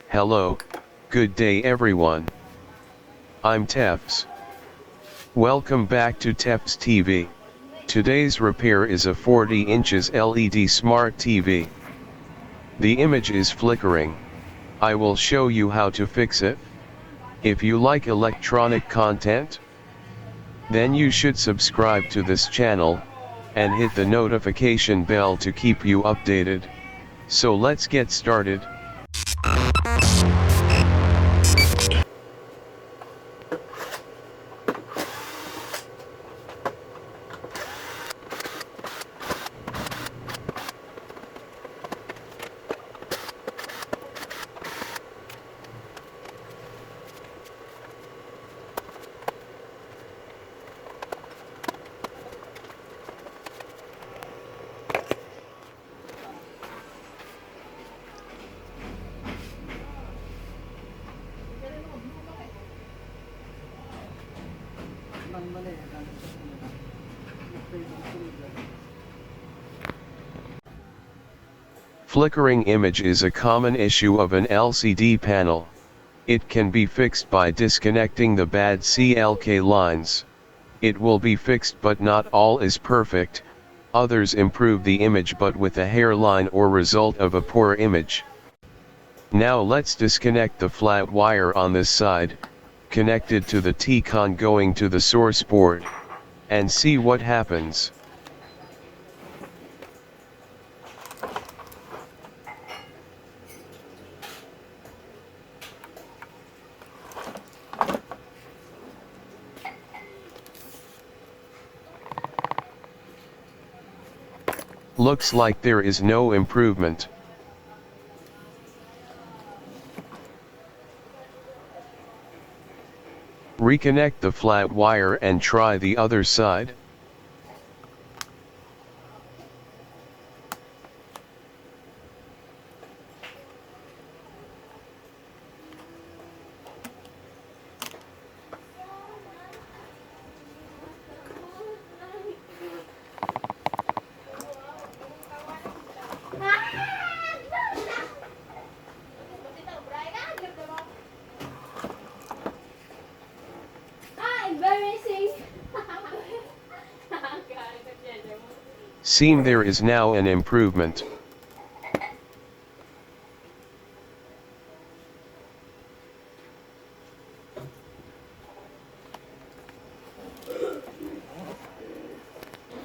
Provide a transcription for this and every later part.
Hello, good day everyone. I'm Tefs. Welcome back to Tefs TV. Today's repair is a 40 inches LED smart TV. The image is flickering. I will show you how to fix it. If you like electronic content, then you should subscribe to this channel, and hit the notification bell to keep you updated. So let's get started. Flickering image is a common issue of an LCD panel. It can be fixed by disconnecting the bad CLK lines. It will be fixed, but not all is perfect. Others improve the image but with a hairline or result of a poor image. Now let's disconnect the flat wire on this side, connected to the T-con going to the source board, and see what happens. Looks like there is no improvement. Reconnect the flat wire and try the other side. Seem there is now an improvement.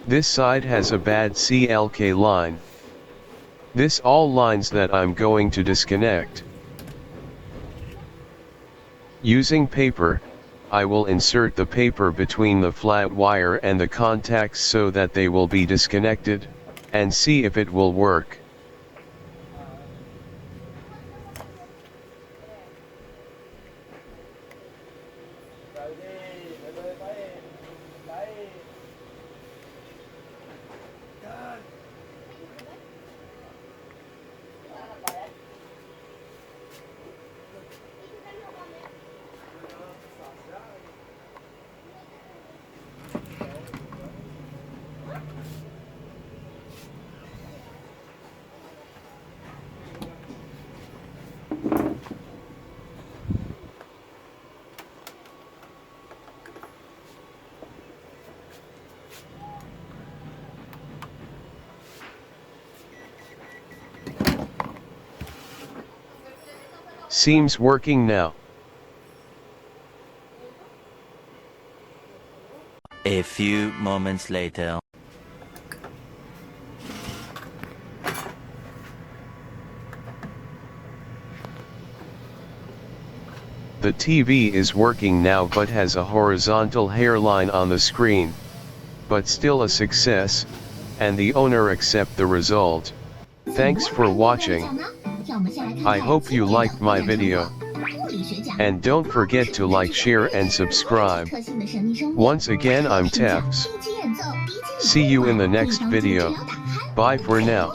This side has a bad CLK line. This all lines that I'm going to disconnect. Using paper, I will insert the paper between the flat wire and the contacts so that they will be disconnected, and see if it will work. Seems working now. A few moments later. The TV is working now but has a horizontal hairline on the screen. But still a success, and the owner accept the result. Thanks for watching. I hope you liked my video. And don't forget to like, share and subscribe. Once again, I'm Tefs. See you in the next video. Bye for now.